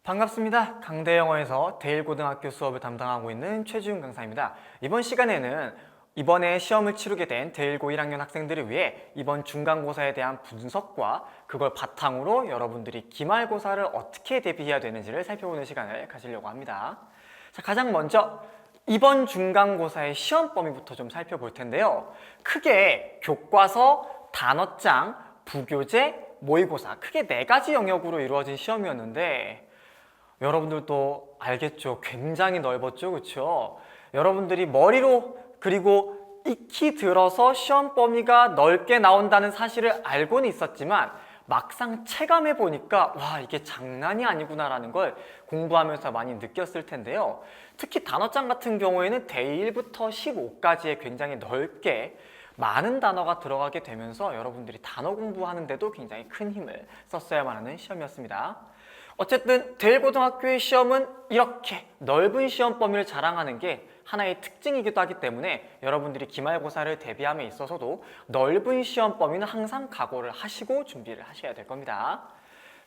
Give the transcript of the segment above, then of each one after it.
반갑습니다. 강대영어에서 대일고등학교 수업을 담당하고 있는 최지훈 강사입니다. 이번 시간에는 이번에 시험을 치르게 된 대일고 1학년 학생들을 위해 이번 중간고사에 대한 분석과 그걸 바탕으로 여러분들이 기말고사를 어떻게 대비해야 되는지를 살펴보는 시간을 가지려고 합니다. 자, 가장 먼저 이번 중간고사의 시험 범위부터 좀 살펴볼 텐데요. 크게 교과서, 단어장, 부교재, 모의고사 크게 4가지 영역으로 이루어진 시험이었는데 여러분들도 알겠죠? 굉장히 넓었죠? 그렇죠? 여러분들이 머리로 그리고 익히 들어서 시험 범위가 넓게 나온다는 사실을 알고는 있었지만 막상 체감해 보니까 와, 이게 장난이 아니구나라는 걸 공부하면서 많이 느꼈을 텐데요. 특히 단어장 같은 경우에는 대1부터 15까지의 굉장히 넓게 많은 단어가 들어가게 되면서 여러분들이 단어 공부하는데도 굉장히 큰 힘을 썼어야만 하는 시험이었습니다. 어쨌든 대일고등학교의 시험은 이렇게 넓은 시험 범위를 자랑하는 게 하나의 특징이기도 하기 때문에 여러분들이 기말고사를 대비함에 있어서도 넓은 시험 범위는 항상 각오를 하시고 준비를 하셔야 될 겁니다.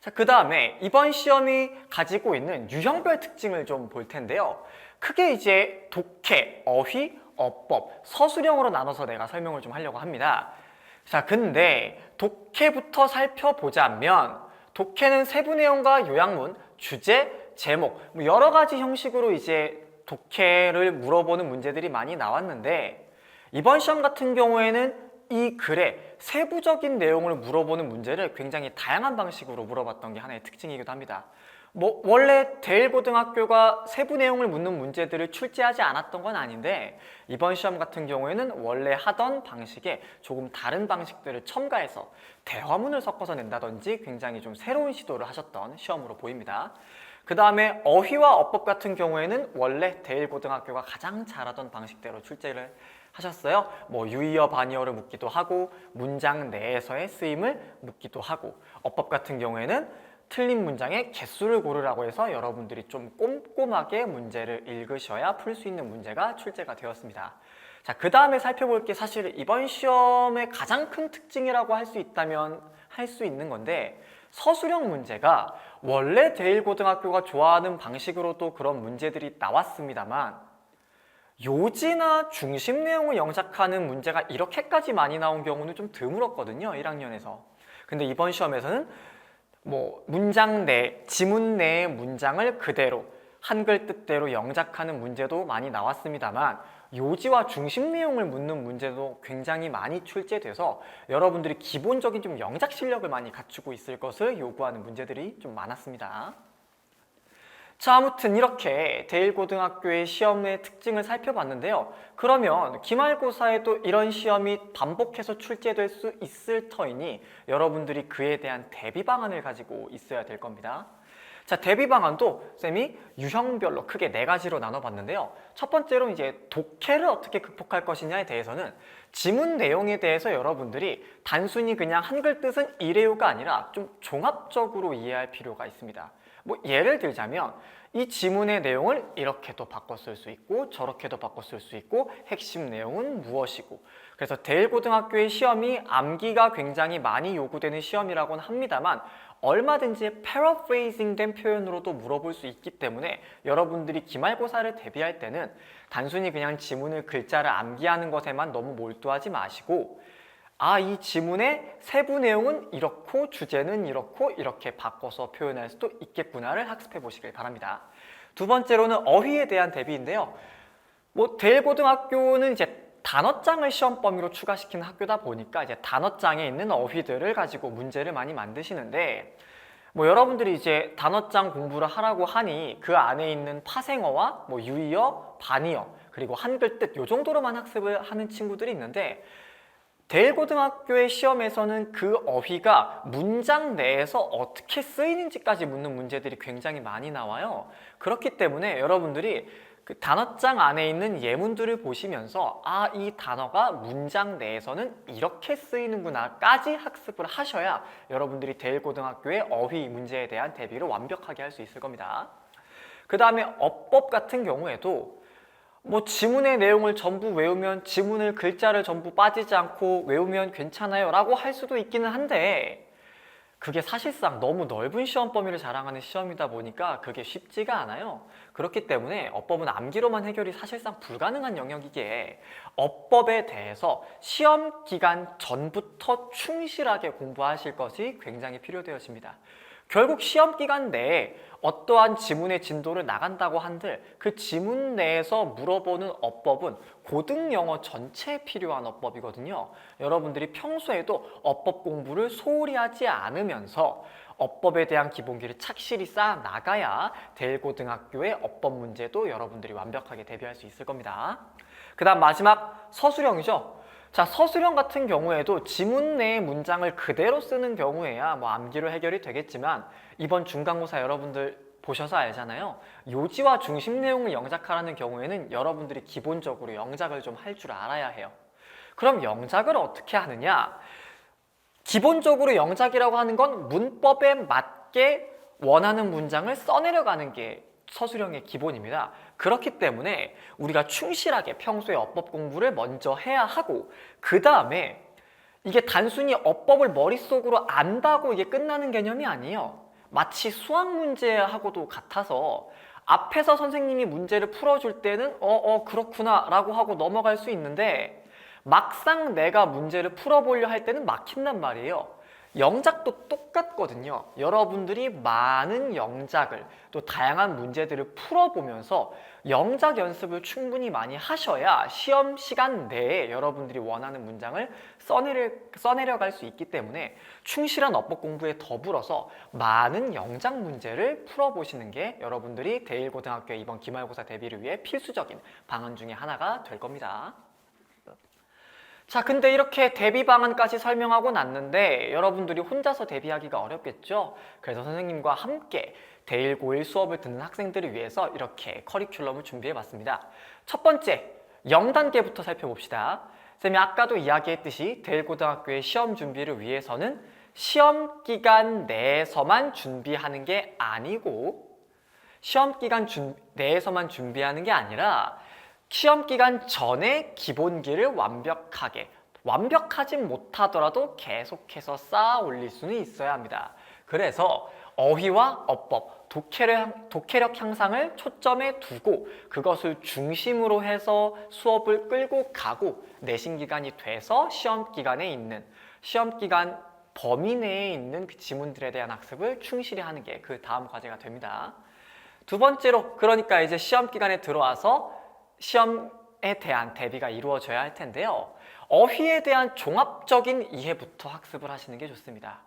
자, 그 다음에 이번 시험이 가지고 있는 유형별 특징을 좀 볼 텐데요. 크게 이제 독해, 어휘, 어법, 서술형으로 나눠서 내가 설명을 좀 하려고 합니다. 자, 근데 독해부터 살펴보자면 독해는 세부 내용과 요약문, 주제, 제목 여러 가지 형식으로 이제 독해를 물어보는 문제들이 많이 나왔는데 이번 시험 같은 경우에는 이 글의 세부적인 내용을 물어보는 문제를 굉장히 다양한 방식으로 물어봤던 게 하나의 특징이기도 합니다. 원래 대일고등학교가 세부 내용을 묻는 문제들을 출제하지 않았던 건 아닌데 이번 시험 같은 경우에는 원래 하던 방식에 조금 다른 방식들을 첨가해서 대화문을 섞어서 낸다든지 굉장히 좀 새로운 시도를 하셨던 시험으로 보입니다. 그 다음에 어휘와 어법 같은 경우에는 원래 대일고등학교가 가장 잘하던 방식대로 출제를 하셨어요. 유의어, 반의어를 묻기도 하고 문장 내에서의 쓰임을 묻기도 하고 어법 같은 경우에는 틀린 문장의 개수를 고르라고 해서 여러분들이 좀 꼼꼼하게 문제를 읽으셔야 풀 수 있는 문제가 출제가 되었습니다. 자, 그 다음에 살펴볼 게 사실 이번 시험의 가장 큰 특징이라고 할 수 있다면 할 수 있는 건데 서술형 문제가 원래 대일고등학교가 좋아하는 방식으로도 그런 문제들이 나왔습니다만 요지나 중심 내용을 영작하는 문제가 이렇게까지 많이 나온 경우는 좀 드물었거든요. 1학년에서. 근데 이번 시험에서는 문장 내, 지문 내의 문장을 그대로 한글 뜻대로 영작하는 문제도 많이 나왔습니다만 요지와 중심 내용을 묻는 문제도 굉장히 많이 출제돼서 여러분들이 기본적인 좀 영작 실력을 많이 갖추고 있을 것을 요구하는 문제들이 좀 많았습니다. 자, 아무튼 이렇게 대일고등학교의 시험의 특징을 살펴봤는데요. 그러면 기말고사에도 이런 시험이 반복해서 출제될 수 있을 터이니 여러분들이 그에 대한 대비 방안을 가지고 있어야 될 겁니다. 자, 대비 방안도 쌤이 유형별로 크게 4가지로 나눠봤는데요. 첫 번째로 이제 독해를 어떻게 극복할 것이냐에 대해서는 지문 내용에 대해서 여러분들이 단순히 그냥 한글 뜻은 이래요가 아니라 좀 종합적으로 이해할 필요가 있습니다. 예를 들자면 이 지문의 내용을 이렇게도 바꿔 쓸 수 있고 저렇게도 바꿔 쓸 수 있고 핵심 내용은 무엇이고 그래서 대일고등학교의 시험이 암기가 굉장히 많이 요구되는 시험이라고는 합니다만 얼마든지 패러프레이징 된 표현으로도 물어볼 수 있기 때문에 여러분들이 기말고사를 대비할 때는 단순히 그냥 지문을 글자를 암기하는 것에만 너무 몰두하지 마시고 이 지문의 세부 내용은 이렇고 주제는 이렇고 이렇게 바꿔서 표현할 수도 있겠구나를 학습해 보시길 바랍니다. 두 번째로는 어휘에 대한 대비인데요. 대일고등학교는 이제 단어장을 시험 범위로 추가시키는 학교다 보니까 이제 단어장에 있는 어휘들을 가지고 문제를 많이 만드시는데 여러분들이 이제 단어장 공부를 하라고 하니 그 안에 있는 파생어와 유의어, 반의어 그리고 한글 뜻 요 정도로만 학습을 하는 친구들이 있는데 대일고등학교의 시험에서는 그 어휘가 문장 내에서 어떻게 쓰이는지까지 묻는 문제들이 굉장히 많이 나와요. 그렇기 때문에 여러분들이 그 단어장 안에 있는 예문들을 보시면서 이 단어가 문장 내에서는 이렇게 쓰이는구나까지 학습을 하셔야 여러분들이 대일고등학교의 어휘 문제에 대한 대비를 완벽하게 할 수 있을 겁니다. 그 다음에 어법 같은 경우에도 지문의 내용을 전부 외우면 지문을 글자를 전부 빠지지 않고 외우면 괜찮아요 라고 할 수도 있기는 한데 그게 사실상 너무 넓은 시험 범위를 자랑하는 시험이다 보니까 그게 쉽지가 않아요. 그렇기 때문에 어법은 암기로만 해결이 사실상 불가능한 영역이기에 어법에 대해서 시험 기간 전부터 충실하게 공부하실 것이 굉장히 필요되어집니다. 결국 시험 기간 내에 어떠한 지문의 진도를 나간다고 한들 그 지문 내에서 물어보는 어법은 고등 영어 전체에 필요한 어법이거든요. 여러분들이 평소에도 어법 공부를 소홀히 하지 않으면서 어법에 대한 기본기를 착실히 쌓아 나가야 대일고등학교의 어법 문제도 여러분들이 완벽하게 대비할 수 있을 겁니다. 그 다음 마지막 서술형이죠. 자, 서술형 같은 경우에도 지문 내의 문장을 그대로 쓰는 경우에야 뭐 암기로 해결이 되겠지만 이번 중간고사 여러분들 보셔서 알잖아요. 요지와 중심 내용을 영작하라는 경우에는 여러분들이 기본적으로 영작을 좀 할 줄 알아야 해요. 그럼 영작을 어떻게 하느냐? 기본적으로 영작이라고 하는 건 문법에 맞게 원하는 문장을 써내려가는 게 서술형의 기본입니다. 그렇기 때문에 우리가 충실하게 평소에 어법 공부를 먼저 해야 하고 그 다음에 이게 단순히 어법을 머릿속으로 안다고 이게 끝나는 개념이 아니에요. 마치 수학 문제하고도 같아서 앞에서 선생님이 문제를 풀어줄 때는 그렇구나 라고 하고 넘어갈 수 있는데 막상 내가 문제를 풀어보려 할 때는 막힌단 말이에요. 영작도 똑같거든요. 여러분들이 많은 영작을 또 다양한 문제들을 풀어보면서 영작 연습을 충분히 많이 하셔야 시험 시간 내에 여러분들이 원하는 문장을 써내려갈 수 있기 때문에 충실한 어법 공부에 더불어서 많은 영작 문제를 풀어보시는 게 여러분들이 대일고등학교의 이번 기말고사 대비를 위해 필수적인 방안 중에 하나가 될 겁니다. 자, 근데 이렇게 대비 방안까지 설명하고 났는데 여러분들이 혼자서 대비하기가 어렵겠죠? 그래서 선생님과 함께 대1, 고1 수업을 듣는 학생들을 위해서 이렇게 커리큘럼을 준비해 봤습니다. 첫 번째, 0단계부터 살펴봅시다. 쌤이 아까도 이야기했듯이 대1고등학교의 시험 준비를 위해서는 시험 기간 내에서만 준비하는 게 아니고 시험 기간 내에서만 준비하는 게 아니라 시험 기간 전에 기본기를 완벽하진 못하더라도 계속해서 쌓아 올릴 수는 있어야 합니다. 그래서 어휘와 어법, 독해력 향상을 초점에 두고 그것을 중심으로 해서 수업을 끌고 가고 내신 기간이 돼서 시험 기간 범위 내에 있는 그 지문들에 대한 학습을 충실히 하는 게 그 다음 과제가 됩니다. 두 번째로, 그러니까 이제 시험 기간에 들어와서 시험에 대한 대비가 이루어져야 할 텐데요. 어휘에 대한 종합적인 이해부터 학습을 하시는 게 좋습니다.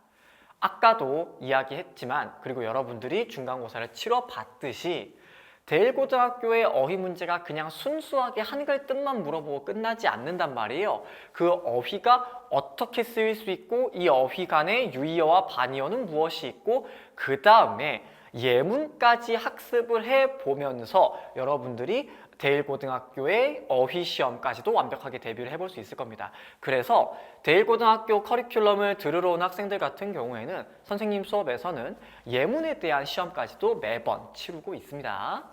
아까도 이야기했지만 그리고 여러분들이 중간고사를 치러봤듯이 대일고등학교의 어휘 문제가 그냥 순수하게 한글 뜻만 물어보고 끝나지 않는단 말이에요. 그 어휘가 어떻게 쓰일 수 있고 이 어휘 간의 유의어와 반의어는 무엇이 있고 그 다음에 예문까지 학습을 해보면서 여러분들이 대일고등학교의 어휘시험까지도 완벽하게 대비를 해볼 수 있을 겁니다. 그래서 대일고등학교 커리큘럼을 들으러 온 학생들 같은 경우에는 선생님 수업에서는 예문에 대한 시험까지도 매번 치르고 있습니다.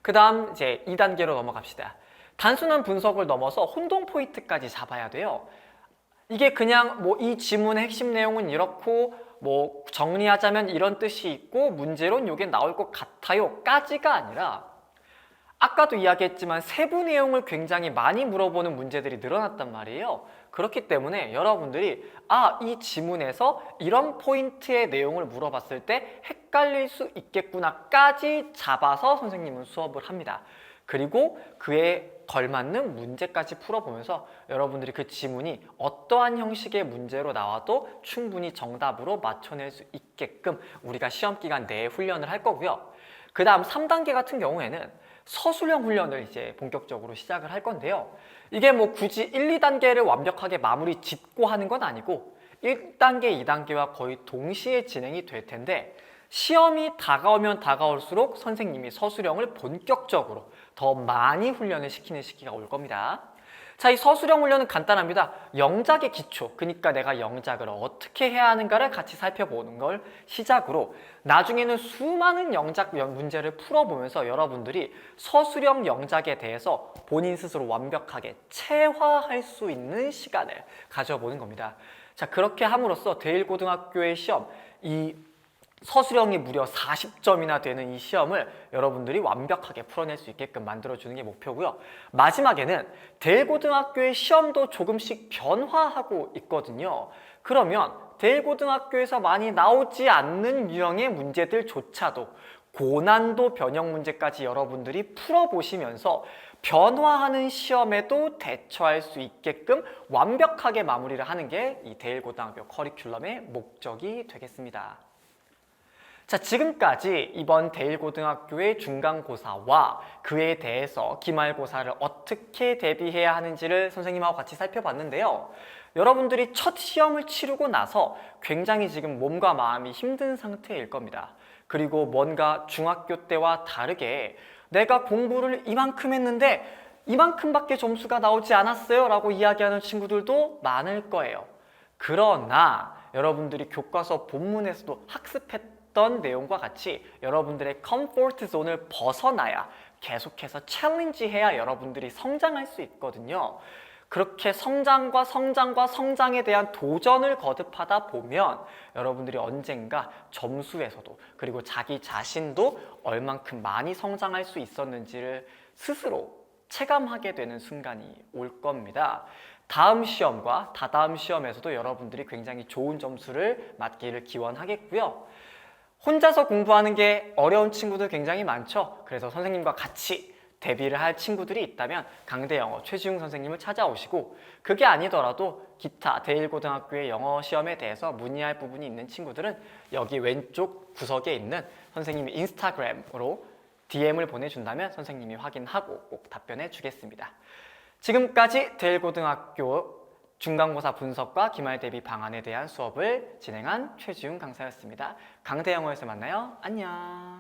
그 다음 이제 2단계로 넘어갑시다. 단순한 분석을 넘어서 혼동 포인트까지 잡아야 돼요. 이게 그냥 뭐 이 지문의 핵심 내용은 이렇고 뭐 정리하자면 이런 뜻이 있고 문제론 요게 나올 것 같아요 까지가 아니라 아까도 이야기했지만 세부 내용을 굉장히 많이 물어보는 문제들이 늘어났단 말이에요. 그렇기 때문에 여러분들이 이 지문에서 이런 포인트의 내용을 물어봤을 때 헷갈릴 수 있겠구나까지 잡아서 선생님은 수업을 합니다. 그리고 그에 걸맞는 문제까지 풀어보면서 여러분들이 그 지문이 어떠한 형식의 문제로 나와도 충분히 정답으로 맞춰낼 수 있게끔 우리가 시험 기간 내에 훈련을 할 거고요. 그 다음 3단계 같은 경우에는 서술형 훈련을 이제 본격적으로 시작을 할 건데요. 이게 뭐 굳이 1, 2단계를 완벽하게 마무리 짓고 하는 건 아니고 1단계, 2단계와 거의 동시에 진행이 될 텐데 시험이 다가오면 다가올수록 선생님이 서술형을 본격적으로 더 많이 훈련을 시키는 시기가 올 겁니다. 자, 이 서술형 훈련은 간단합니다. 영작의 기초, 그러니까 내가 영작을 어떻게 해야 하는가를 같이 살펴보는 걸 시작으로 나중에는 수많은 영작 문제를 풀어보면서 여러분들이 서술형 영작에 대해서 본인 스스로 완벽하게 체화할 수 있는 시간을 가져보는 겁니다. 자, 그렇게 함으로써 대일고등학교의 시험, 이 서술형이 무려 40점이나 되는 이 시험을 여러분들이 완벽하게 풀어낼 수 있게끔 만들어주는 게 목표고요. 마지막에는 대일고등학교의 시험도 조금씩 변화하고 있거든요. 그러면 대일고등학교에서 많이 나오지 않는 유형의 문제들조차도 고난도 변형 문제까지 여러분들이 풀어보시면서 변화하는 시험에도 대처할 수 있게끔 완벽하게 마무리를 하는 게 이 대일고등학교 커리큘럼의 목적이 되겠습니다. 자, 지금까지 이번 대일고등학교의 중간고사와 그에 대해서 기말고사를 어떻게 대비해야 하는지를 선생님하고 같이 살펴봤는데요. 여러분들이 첫 시험을 치르고 나서 굉장히 지금 몸과 마음이 힘든 상태일 겁니다. 그리고 뭔가 중학교 때와 다르게 내가 공부를 이만큼 했는데 이만큼밖에 점수가 나오지 않았어요 라고 이야기하는 친구들도 많을 거예요. 그러나 여러분들이 교과서 본문에서도 학습했던 내용과 같이 여러분들의 컴포트 존을 벗어나야 계속해서 챌린지해야 여러분들이 성장할 수 있거든요. 그렇게 성장에 대한 도전을 거듭하다 보면 여러분들이 언젠가 점수에서도 그리고 자기 자신도 얼만큼 많이 성장할 수 있었는지를 스스로 체감하게 되는 순간이 올 겁니다. 다음 시험과 다다음 시험에서도 여러분들이 굉장히 좋은 점수를 맞기를 기원하겠고요. 혼자서 공부하는 게 어려운 친구들 굉장히 많죠. 그래서 선생님과 같이 대비를 할 친구들이 있다면 강대영어 최지웅 선생님을 찾아오시고, 그게 아니더라도 기타 대일고등학교의 영어 시험에 대해서 문의할 부분이 있는 친구들은 여기 왼쪽 구석에 있는 선생님의 인스타그램으로 DM을 보내준다면 선생님이 확인하고 꼭 답변해 주겠습니다. 지금까지 대일고등학교 중간고사 분석과 기말 대비 방안에 대한 수업을 진행한 최지웅 강사였습니다. 강대영어에서 만나요. 안녕.